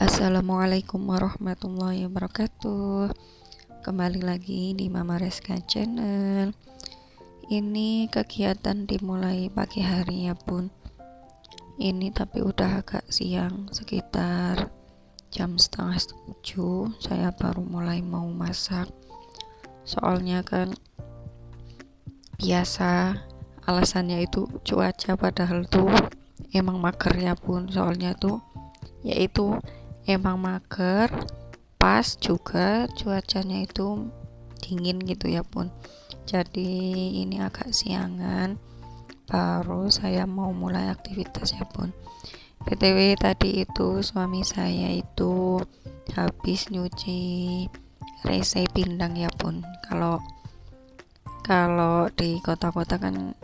Assalamualaikum warahmatullahi wabarakatuh. Kembali lagi di Mama Reska Channel. Ini kegiatan dimulai pagi hari ya bun. Ini tapi udah agak siang, sekitar jam setengah 7 saya baru mulai mau masak. Soalnya kan biasa alasannya itu cuaca, padahal tuh emang mager ya bun. Soalnya tuh yaitu emang mager, pas juga cuacanya itu dingin gitu ya bun. Jadi ini agak siangan baru saya mau mulai aktivitas ya bun. BTW tadi itu suami saya itu habis nyuci rese pindang ya bun. Kalau di kota-kota kan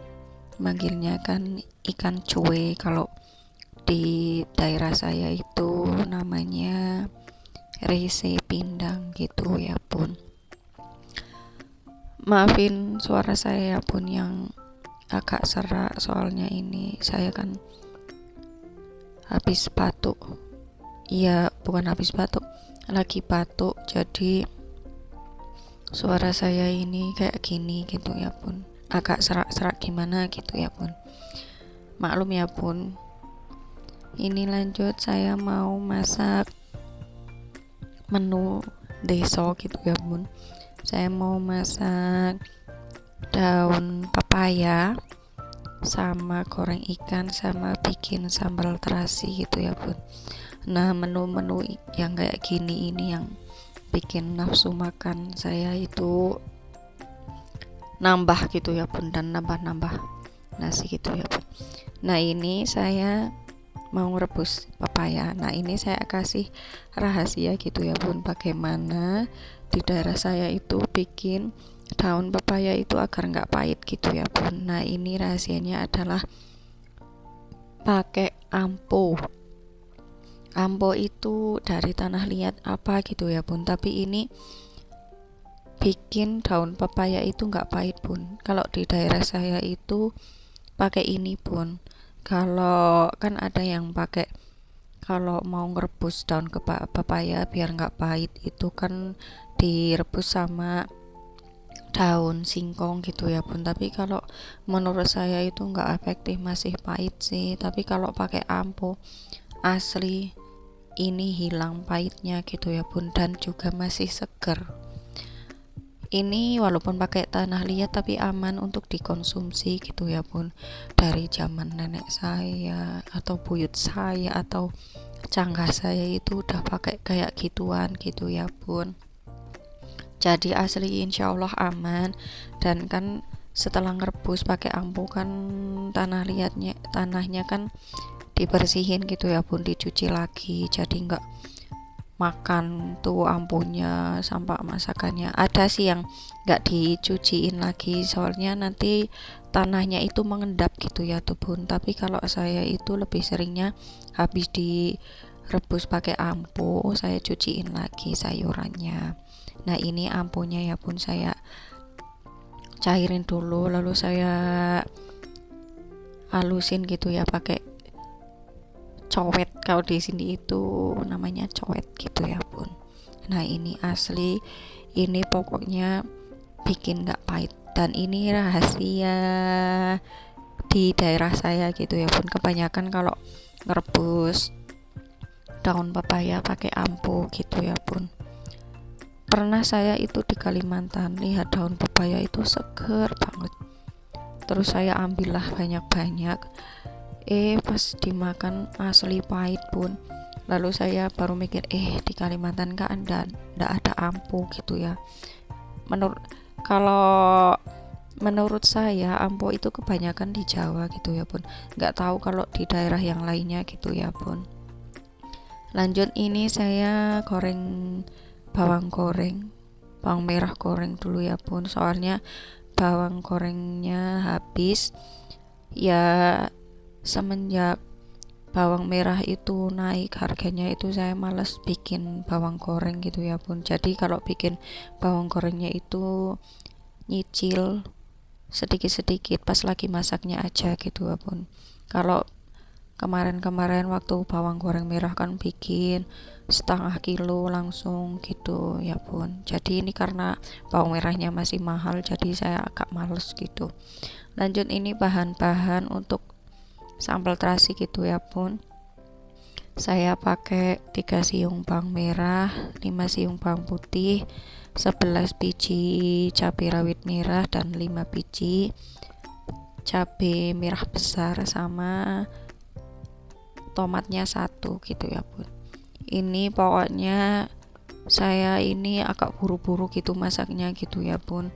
manggilnya kan ikan cuy, kalau di daerah saya itu namanya rese pindang gitu ya bun. Maafin suara saya ya bun yang agak serak, soalnya ini saya kan habis batuk. Iya, bukan habis batuk, lagi batuk, jadi suara saya ini kayak gini gitu ya bun, agak serak-serak gimana gitu ya bun. Maklum ya bun. Ini lanjut, saya mau masak menu deso gitu ya bun. Saya mau masak daun pepaya sama goreng ikan sama bikin sambal terasi gitu ya bun. Nah, menu-menu yang kayak gini ini yang bikin nafsu makan saya itu nambah gitu ya bun, dan nambah nasi gitu ya bun. Nah, ini saya mau rebus pepaya. Nah, ini saya kasih rahasia gitu ya bun, bagaimana di daerah saya itu bikin daun pepaya itu agar nggak pahit gitu ya bun. Nah, ini rahasianya adalah pakai ampo itu dari tanah liat apa gitu ya bun, tapi ini bikin daun pepaya itu nggak pahit bun. Kalau di daerah saya itu pakai ini bun. Kalau kan ada yang pakai, kalau mau ngerebus daun pepaya biar nggak pahit itu kan direbus sama daun singkong gitu ya bun. Tapi kalau menurut saya itu nggak efektif, masih pahit sih. Tapi kalau pakai ampo asli ini hilang pahitnya gitu ya bun, dan juga masih seger. Ini walaupun pakai tanah liat tapi aman untuk dikonsumsi gitu ya bun. Dari zaman nenek saya atau buyut saya atau canggah saya itu udah pakai kayak gituan gitu ya bun. Jadi asli insya Allah aman. Dan kan setelah ngerebus pakai ampo kan tanahnya kan dibersihin gitu ya bun, dicuci lagi, jadi nggak makan tuh ampunya sampah masakannya. Ada sih yang nggak dicuciin lagi, soalnya nanti tanahnya itu mengendap gitu ya tuh bun. Tapi kalau saya itu lebih seringnya habis direbus pakai ampo, saya cuciin lagi sayurannya. Nah, ini ampunya ya bun, saya cairin dulu, lalu saya halusin gitu ya pakai cowet. Kalau di sini itu namanya cowet gitu ya bun. Nah, ini asli, ini pokoknya bikin nggak pahit, dan ini rahasia di daerah saya gitu ya bun. Kebanyakan kalau ngerebus daun pepaya pakai ampo gitu ya bun. Pernah saya itu di Kalimantan lihat daun pepaya itu seger banget, terus saya ambillah banyak-banyak. Pas dimakan asli pahit bun. Lalu saya baru mikir, di Kalimantan kan ndak ada ampo gitu ya. Kalau menurut saya ampo itu kebanyakan di Jawa gitu ya bun. Nggak tahu kalau di daerah yang lainnya gitu ya bun. Lanjut, ini saya goreng bawang merah goreng dulu ya bun. Soalnya bawang gorengnya habis ya, semenjak bawang merah itu naik harganya itu saya males bikin bawang goreng gitu ya bun. Jadi kalau bikin bawang gorengnya itu nyicil sedikit-sedikit pas lagi masaknya aja gitu ya bun. Kalau Kemarin-kemarin waktu bawang goreng merah kan bikin setengah kilo langsung gitu ya pun. Jadi ini karena bawang merahnya masih mahal, jadi saya agak males gitu. Lanjut, ini bahan-bahan untuk sambal terasi gitu ya pun. Saya pakai 3 siung bawang merah, 5 siung bawang putih, 11 biji cabai rawit merah, dan 5 biji cabai merah besar, sama tomatnya 1 gitu ya bun. Ini pokoknya saya ini agak buru-buru gitu masaknya gitu ya bun.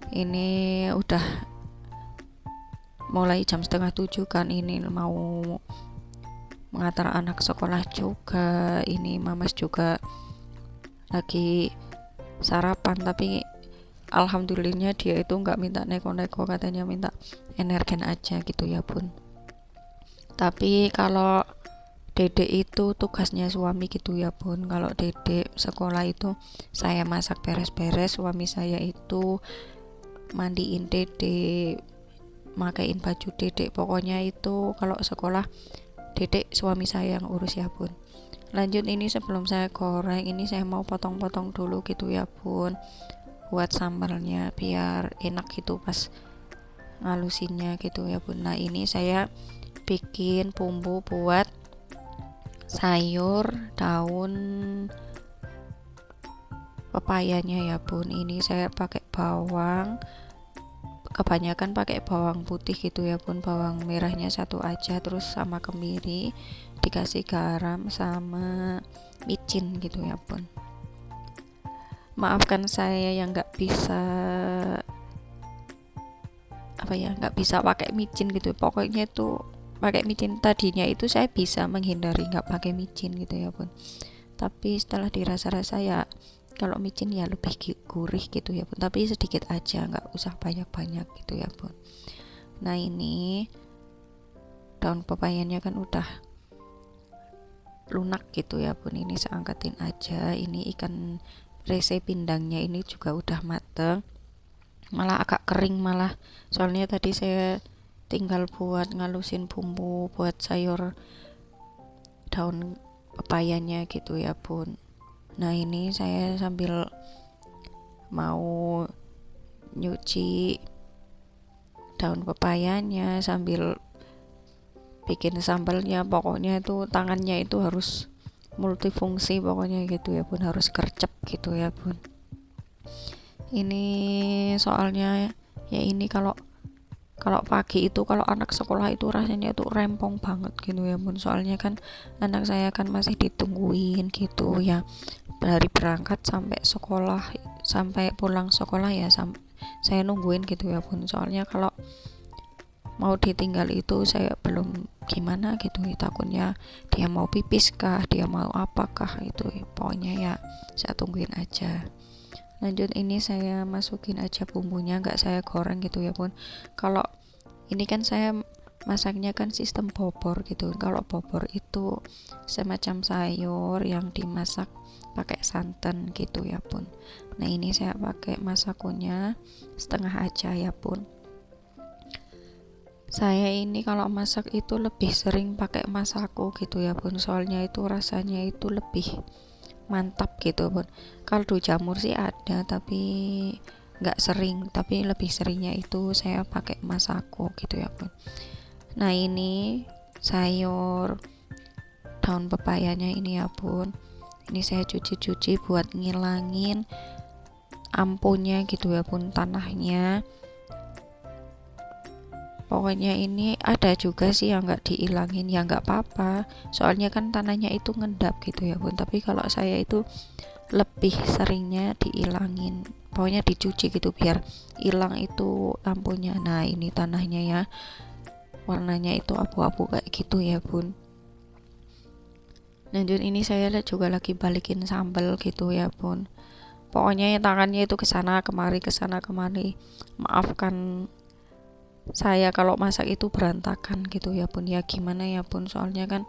Ini udah mulai jam setengah 7 kan, ini mau mengantar anak sekolah juga, ini mamas juga lagi sarapan, tapi alhamdulillahnya dia itu nggak minta neko-neko, katanya minta energen aja gitu ya bun. Tapi kalau Dedek itu tugasnya suami gitu ya bun. Kalau Dedek sekolah itu saya masak beres-beres, suami saya itu mandiin Dedek, makain baju Dedek. Pokoknya itu kalau sekolah Dedek suami saya yang urus ya bun. Lanjut, ini sebelum saya goreng, ini saya mau potong-potong dulu gitu ya bun, buat sambalnya biar enak gitu pas ngalusinnya gitu ya bun. Nah, ini saya bikin bumbu buat sayur daun pepayanya ya bun. Ini saya pakai bawang, kebanyakan pakai bawang putih gitu ya bun, bawang merahnya 1 aja, terus sama kemiri, dikasih garam sama micin gitu ya bun. Maafkan saya yang nggak bisa nggak bisa pakai micin gitu. Pokoknya itu pakai micin, tadinya itu saya bisa menghindari nggak pakai micin gitu ya bun, tapi setelah dirasa-rasa ya kalau micin ya lebih gurih gitu ya bun, tapi sedikit aja, nggak usah banyak-banyak gitu ya bun. Nah, ini daun pepayanya kan udah lunak gitu ya bun, ini saya angkatin aja. Ini ikan rese pindangnya ini juga udah mateng, malah agak kering malah, soalnya tadi saya tinggal buat ngalusin bumbu buat sayur daun pepayanya gitu ya bun. Nah, ini saya sambil mau nyuci daun pepayanya sambil bikin sambalnya. Pokoknya itu tangannya itu harus multifungsi pokoknya gitu ya bun, harus gercep gitu ya bun. Ini soalnya ya ini kalau pagi itu kalau anak sekolah itu rasanya tuh rempong banget gitu ya bun, soalnya kan anak saya kan masih ditungguin gitu ya, dari berangkat sampai sekolah, sampai pulang sekolah ya saya nungguin gitu ya bun. Soalnya kalau mau ditinggal itu saya belum gimana gitu, takutnya dia mau pipis kah, dia mau apakah itu, pokoknya ya saya tungguin aja. Lanjut, ini saya masukin aja bumbunya, nggak saya goreng gitu ya bun. Kalau ini kan saya masaknya kan sistem bobor gitu. Kalau bobor itu semacam sayur yang dimasak pakai santan gitu ya bun. Nah, ini saya pakai masakonya setengah aja ya bun. Saya ini kalau masak itu lebih sering pakai masako gitu ya bun, soalnya itu rasanya itu lebih mantap gitu bun. Kaldu jamur sih ada tapi nggak sering, tapi lebih seringnya itu saya pakai masako gitu ya bun. Nah, ini sayur daun pepayanya ini ya bun, ini saya cuci-cuci buat ngilangin ampunya gitu ya bun, tanahnya. Pokoknya ini ada juga sih yang nggak diilangin, ya nggak apa-apa, soalnya kan tanahnya itu ngendap gitu ya bun. Tapi kalau saya itu lebih seringnya diilangin, pokoknya dicuci gitu biar hilang itu lampunya. Nah, ini tanahnya ya, warnanya itu abu-abu kayak gitu ya bun. Lanjut, ini saya juga lagi balikin sambal gitu ya bun. Pokoknya ya tangannya itu kesana kemari. Maafkan saya kalau masak itu berantakan gitu ya bun, ya gimana ya bun, soalnya kan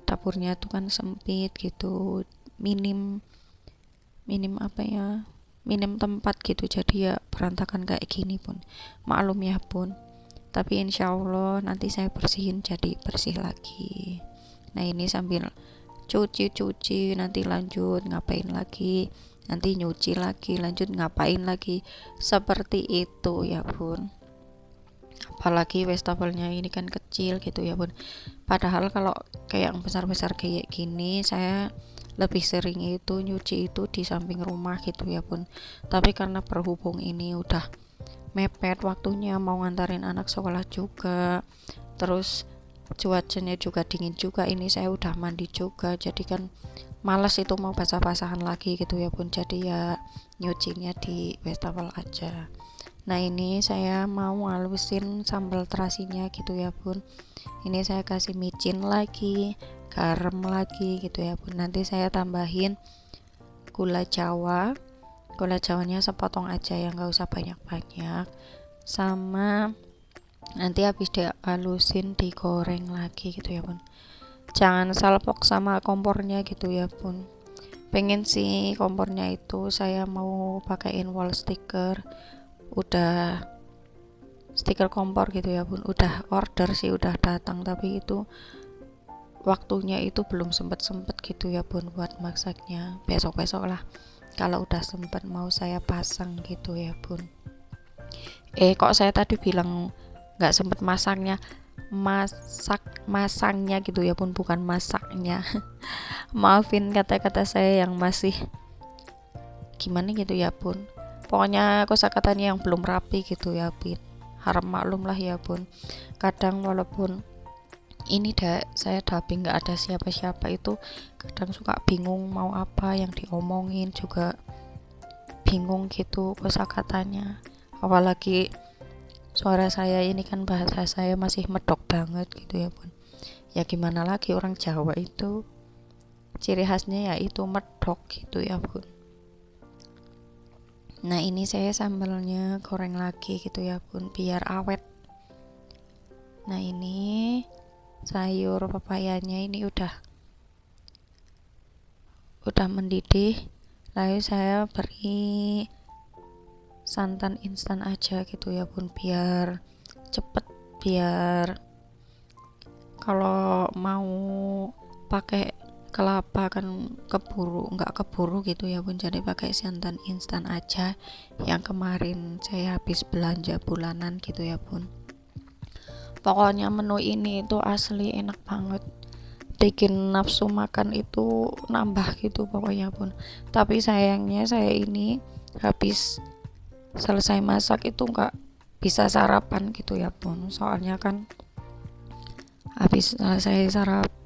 dapurnya tuh kan sempit gitu, minim minim tempat gitu, jadi ya berantakan kayak gini pun maklum ya bun. tapi insya Allah nanti saya bersihin jadi bersih lagi. Nah ini sambil cuci nanti lanjut ngapain lagi, nanti nyuci lagi lanjut ngapain lagi, seperti itu ya bun. Apalagi wastafelnya ini kan kecil gitu ya bun, padahal kalau kayak yang besar-besar kayak gini saya lebih sering itu nyuci itu di samping rumah gitu ya bun. Tapi karena berhubung ini udah mepet waktunya, mau ngantarin anak sekolah juga, terus cuacanya juga dingin juga, ini saya udah mandi juga, jadi kan males itu mau basah-basahan lagi gitu ya bun, jadi ya nyucinya di wastafel aja. Nah ini saya mau halusin sambal terasinya gitu ya bun, ini saya kasih micin lagi, garam lagi gitu ya bun, nanti saya tambahin gula jawa. Gula jawanya sepotong aja ya, nggak usah banyak-banyak. Sama nanti habis dihalusin digoreng lagi gitu ya bun. Jangan salpok sama kompornya gitu ya bun. Pengen sih kompornya itu saya mau pakaiin wall stiker. Udah stiker kompor gitu ya bun. Udah order sih, udah datang, tapi itu waktunya itu belum sempet gitu ya bun buat masaknya. Besok-besok lah kalau udah sempet mau saya pasang gitu ya bun. Kok saya tadi bilang nggak sempet masangnya, masangnya gitu ya bun, bukan masaknya. Maafin kata-kata saya yang masih gimana gitu ya bun, pokoknya kosakatanya yang belum rapi gitu ya bun, harap maklum lah ya bun. Kadang walaupun ini saya dubbing nggak ada siapa-siapa itu kadang suka bingung mau apa yang diomongin, juga bingung gitu kosakatanya, apalagi suara saya ini kan bahasa saya masih medok banget gitu ya bun. Ya gimana lagi, orang Jawa itu ciri khasnya ya itu medok gitu ya bun. Nah ini saya sambalnya goreng lagi gitu ya bun biar awet. Nah ini sayur papayanya ini udah mendidih, lalu saya beri santan instan aja gitu ya bun biar cepet, biar kalau mau pakai kelapa kan nggak keburu gitu ya bun, jadi pakai santan instan aja yang kemarin saya habis belanja bulanan gitu ya bun. Pokoknya menu ini itu asli enak banget, bikin nafsu makan itu nambah gitu pokoknya bun. Tapi sayangnya saya ini habis selesai masak itu nggak bisa sarapan gitu ya bun, soalnya kan habis selesai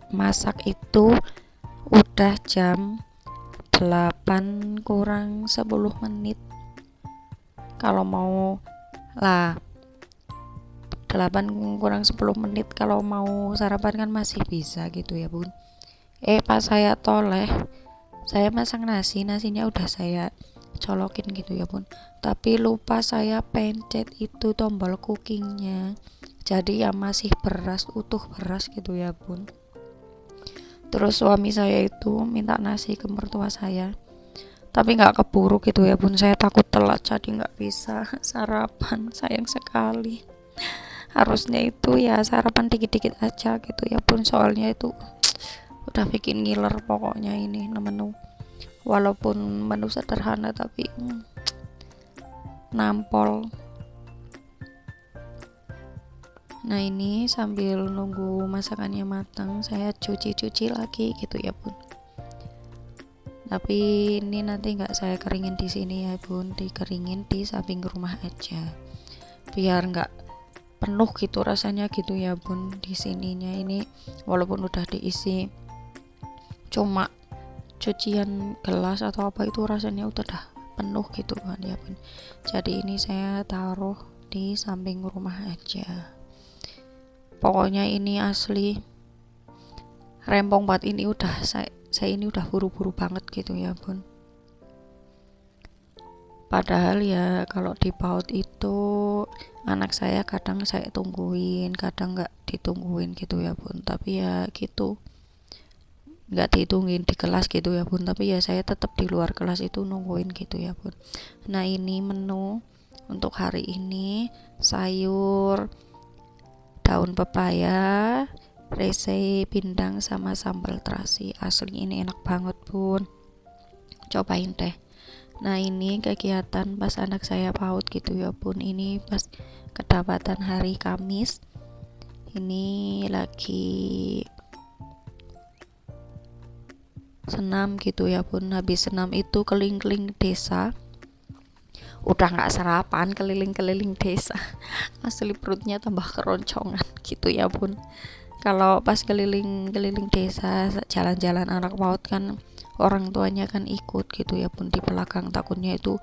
masak itu udah jam 8 kurang 10 menit. Kalau mau lah 8 kurang 10 menit kalau mau sarapan kan masih bisa gitu ya bun. Pas saya toleh, saya masang nasinya udah saya colokin gitu ya bun, tapi lupa saya pencet itu tombol cookingnya, jadi ya masih utuh beras gitu ya bun. Terus suami saya itu minta nasi ke mertua saya, tapi nggak keburu gitu ya bun, saya takut telat jadi nggak bisa sarapan, sayang sekali. Harusnya itu ya sarapan dikit-dikit aja gitu ya bun, soalnya itu udah bikin ngiler pokoknya ini menu, walaupun menu sederhana tapi nampol. Nah ini sambil nunggu masakannya matang saya cuci lagi gitu ya bun, tapi ini nanti nggak saya keringin di sini ya bun, dikeringin di samping rumah aja biar nggak penuh gitu rasanya gitu ya bun. Di sininya ini walaupun udah diisi cuma cucian gelas atau apa itu rasanya udah penuh gitu kan ya bun, jadi ini saya taruh di samping rumah aja. Pokoknya ini asli rempong banget, ini udah saya ini udah buru-buru banget gitu ya bun. Padahal ya kalau di PAUD itu anak saya kadang saya tungguin, kadang nggak ditungguin gitu ya bun, tapi ya gitu, nggak ditungguin di kelas gitu ya bun, tapi ya saya tetap di luar kelas itu nungguin gitu ya bun. Nah ini menu untuk hari ini sayur daun pepaya, rese, pindang, sama sambal terasi. Asli ini enak banget bun, cobain deh. Nah ini kegiatan pas anak saya PAUD gitu ya bun, ini pas kedapatan hari Kamis, ini lagi senam gitu ya bun. Habis senam itu keliling-keliling desa, udah nggak sarapan, keliling-keliling desa. Asli perutnya tambah keroncongan gitu ya bun. Kalau pas keliling-keliling desa jalan-jalan anak PAUD kan orang tuanya kan ikut gitu ya bun di belakang, takutnya itu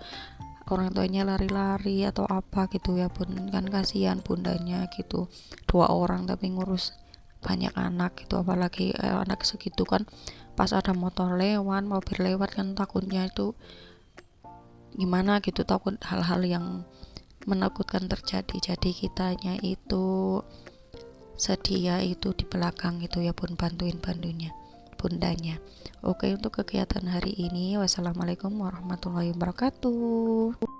orang tuanya lari-lari atau apa gitu ya bun, kan kasihan bundanya gitu, 2 orang tapi ngurus banyak anak gitu, apalagi anak segitu kan, pas ada motor lewat, mobil lewat kan takutnya itu gimana gitu, takut hal-hal yang menakutkan terjadi. Jadi kitanya itu sedia itu di belakang gitu ya bun, bantuin bundanya. Oke, untuk kegiatan hari ini, wassalamualaikum warahmatullahi wabarakatuh.